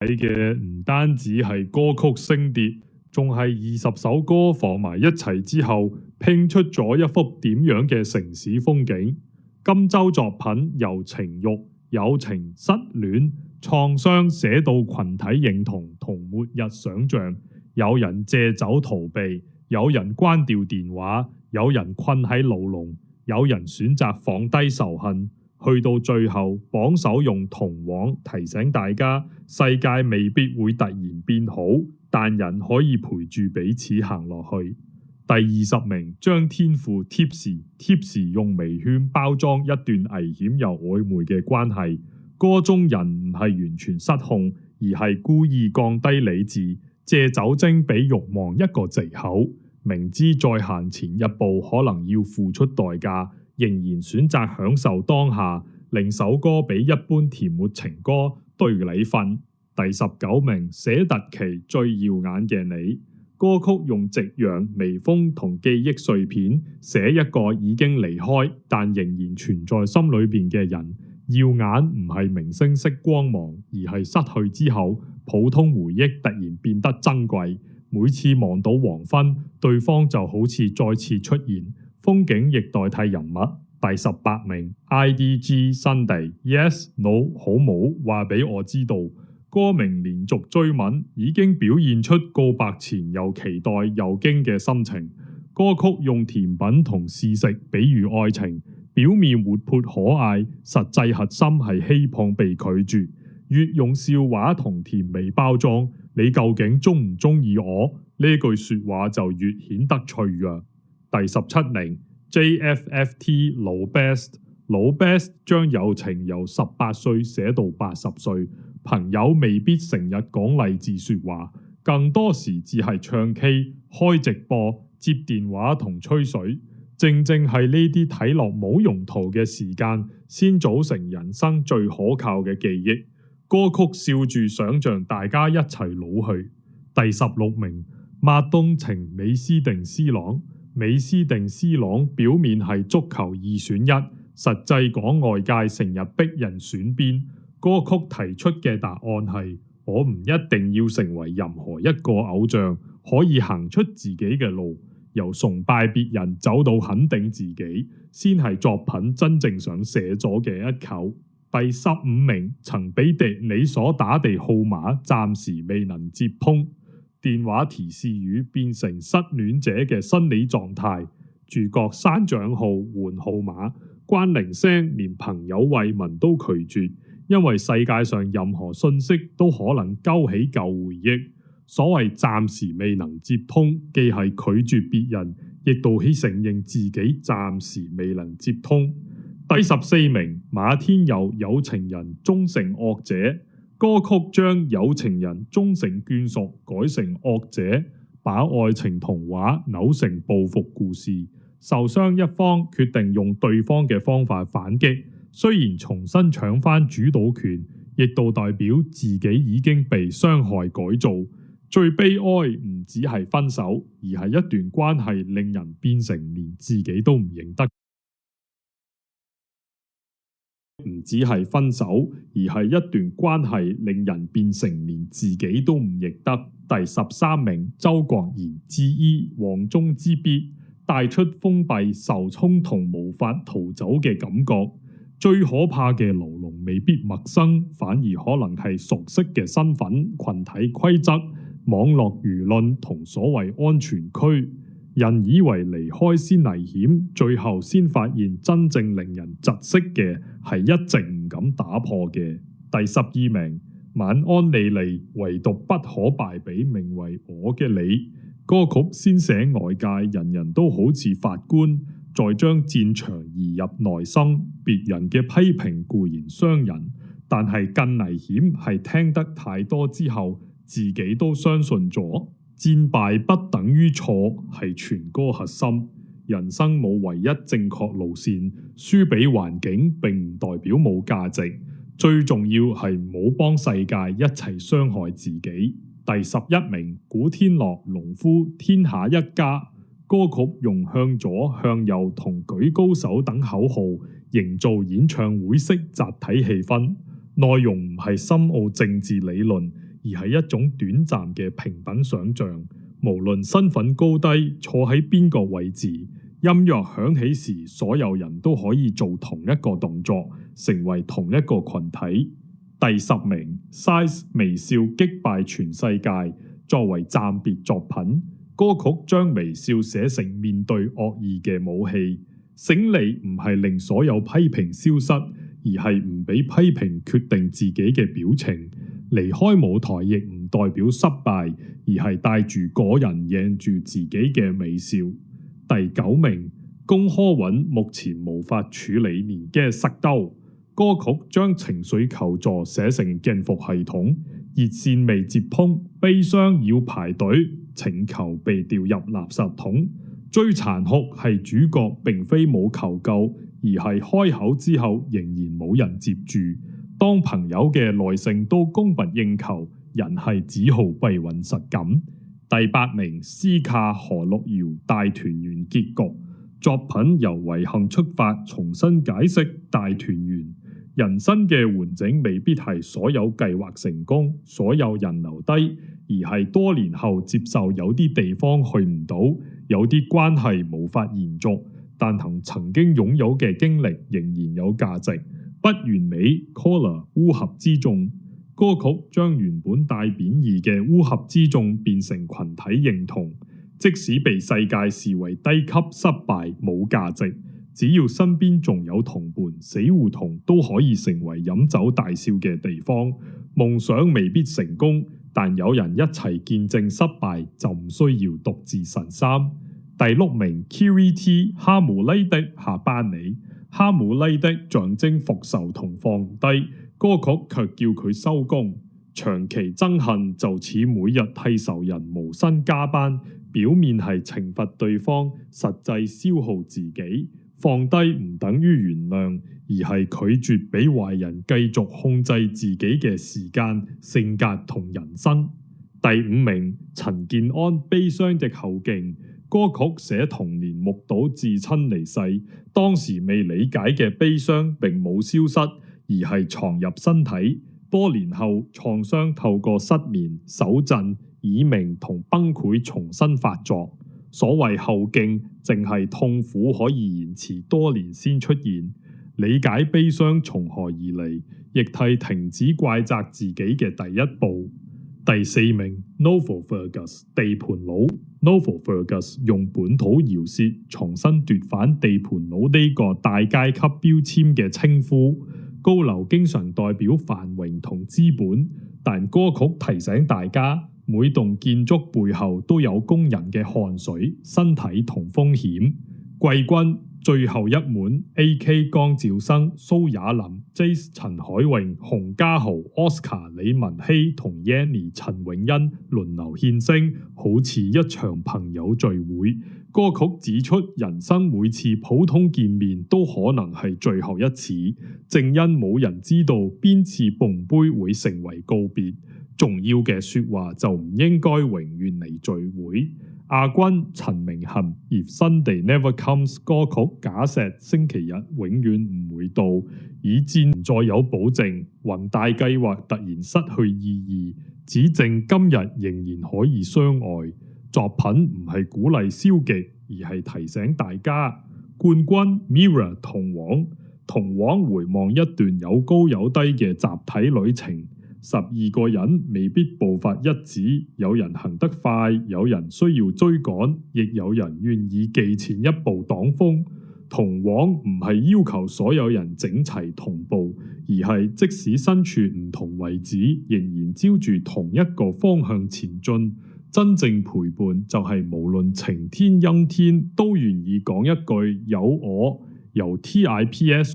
睇嘅唔單止係歌曲升跌，仲係20首歌放埋一齊之後，拼出咗一幅點樣嘅城市風景。今周作品由情慾、友情、失戀、創傷寫到群體認同同末日想像。有人借酒逃避，有人關掉電話，有人困喺牢籠，有人選擇放低仇恨。去到最後，榜首用童話提醒大家，世界未必會突然變好，但人可以陪住彼此行落去。第20名張天賦 Tipsy 用微圈包裝一段危險又曖昧嘅關係，歌中人唔係完全失控，而係故意降低理智，借酒精俾慾望一個藉口，明知再行前一步可能要付出代價，仍然選擇享受當下，令首歌比一般甜蜜情歌對你瞓。第19名寫特琪最耀眼嘅你，歌曲用夕陽、微風同記憶碎片寫一個已經離開但仍然存在心裏邊嘅人。耀眼唔係明星式光芒，而係失去之後普通回憶突然變得珍貴。每次望到黃昏，對方就好似再次出現，風景亦代替人物。第18名 IDG 新地 Yes No 好冇話俾我知道，歌名連續追問已經表現出告白前又期待又驚嘅心情。歌曲用甜品同試食比喻愛情，表面活潑可愛，實際核心係希望被拒絕。越用笑話同甜味包裝，你究竟中唔中意我？呢句說話就越顯得脆弱。第17名 JFFT 老 best 將友情由18歲寫到80歲，朋友未必成日講勵志說話，更多時只係唱 K、開直播、接電話同吹水。正正係呢啲睇落冇用途嘅時間，先組成人生最可靠嘅記憶。歌曲笑住想像大家一齊老去。第16名麥東情美斯定斯朗，美斯定斯朗表面係足球2選1，實際講外界成日逼人選邊。歌曲提出嘅答案係：我唔一定要成為任何一個偶像，可以行出自己嘅路。由崇拜別人走到肯定自己，先係作品真正想寫咗嘅一球。第15名曾俾迪你所打地號碼暫時未能接通，電話提示語變成失戀者嘅心理狀態。主角刪賬號換號碼，關鈴聲連朋友慰問都拒絕，因為世界上任何信息都可能勾起舊回憶。所謂暫時未能接通，既係拒絕別人，亦道起承認自己暫時未能接通。第14名馬天佑有情人終成惡者，歌曲將有情人終成眷屬改成惡者，把愛情童話扭成報復故事。受傷一方決定用對方嘅方法反擊，雖然重新搶翻主導權，亦都代表自己已經被傷害改造。最悲哀唔只係分手，而係一段關係令人變成連自己都唔認得。唔只係分手，而係一段關係令人變成連自己都唔認得。第13名周國賢之一黃中之必，帶出封閉、受衝同無法逃走嘅感覺。最可怕嘅牢籠未必陌生，反而可能係熟悉嘅身份、群體規則、網絡輿論同所謂安全區。人以為離開先危險，最後先發現真正令人窒息嘅係一直唔敢打破嘅。第12名晚安莉莉，唯獨不可敗比名為我嘅你。歌曲先寫外界人人都好似法官，再將戰場移入內心。別人嘅批評固然傷人，但係更危險係聽得太多之後自己都相信咗。戰敗不等於錯，係全歌核心。人生冇唯一正確路線，輸俾環境並唔代表冇價值。最重要係唔好幫世界一齊傷害自己。第11名古天樂農夫天下一家，歌曲用向左向右同舉高手等口號營造演唱會式集體氣氛，內容唔係深奧政治理論，而係一種短暫嘅平等想像。無論身份高低，坐喺邊個位置，音樂響起時，所有人都可以做同一個動作，成為同一個群體。第10名 ，Psy 微笑擊敗全世界。作為暫別作品，歌曲將微笑寫成面對惡意嘅武器。勝利唔係令所有批評消失，而係唔俾批評決定自己嘅表情。離開舞台亦唔代表失敗，而係帶住個人贏住自己嘅微笑。第9名，龔柯允目前無法處理連嘅塞兜。歌曲將情緒求助寫成鏡服系統，熱線未接通，悲傷要排隊，請求被掉入垃圾桶。最殘酷係主角並非冇求救，而係開口之後仍然冇人接住。當朋友嘅耐性都供不應求，人係只好閉允實感。第8名，斯卡何陸遙大團圓結局。作品由遺憾出發，重新解釋大團圓。人生嘅完整未必係所有計劃成功，所有人留低，而係多年後接受有啲地方去唔到，有啲關係無法延續，但同曾經擁有嘅經歷仍然有價值。不完美 Color 烏合之眾。歌曲將原本帶貶義嘅烏合之眾變成群體認同，即使被世界視為低級、失敗、冇價值，只要身邊仲有同伴，死胡同都可以成為飲酒大笑嘅地方。夢想未必成功，但有人一齊見證失敗，就唔需要獨自神三。第6名 Kiri-T 哈姆拉迪下班你。哈姆拉迪象徵復仇同放低，歌曲卻叫佢收工。長期憎恨就似每日替仇人無薪加班，表面係懲罰對方，實際消耗自己。放低唔等於原諒，而係拒絕俾壞人繼續控制自己嘅時間、性格同人生。第5名陳健安悲傷的後勁。歌曲寫童年目睹至親離世，當時未理解嘅悲傷並冇消失，而係藏入身體。多年後創傷透過失眠、手震、耳鳴同崩潰重新發作。所謂後勁，淨係痛苦可以延遲多年先出現。理解悲傷從何而嚟，亦係停止怪責自己嘅第一步。第4名 Novel Fergus 地盤佬。Novel Fergus 用本土謠舌重新奪返地盤佬呢個大階級標籤嘅稱呼。高樓經常代表繁榮同資本，但歌曲提醒大家，每棟建築背後都有工人嘅汗水、身體同風險。季軍最後一滿 AK 江兆生、蘇雅琳、Jace 陳海榮、洪家豪、Oscar 李文希同 Yanny 陳永恩輪流獻聲，好似一場朋友聚會。歌曲指出，人生每次普通見面都可能係最後一次，正因冇人知道邊次碰杯會成為告別，重要嘅說話就唔應該永遠嚟聚會。亞軍陳明恆 If Sunday Never Comes 歌曲假設星期日永遠唔會到，以戰唔再有保證，宏大計劃突然失去意義，只剩今日仍然可以相愛。作品唔係鼓勵消極，而係提醒大家。冠軍 Mirror 童話回望一段有高有低嘅集體旅程。12個人未必步伐一致，有人行得快，有人需要追趕，亦有人願意技前一步擋風。同往唔係要求所有人整齊同步，而係即使身處唔同位置，仍然朝住同一個方向前進。真正陪伴就係無論晴天陰天，都願意講一句有我。由 TIPS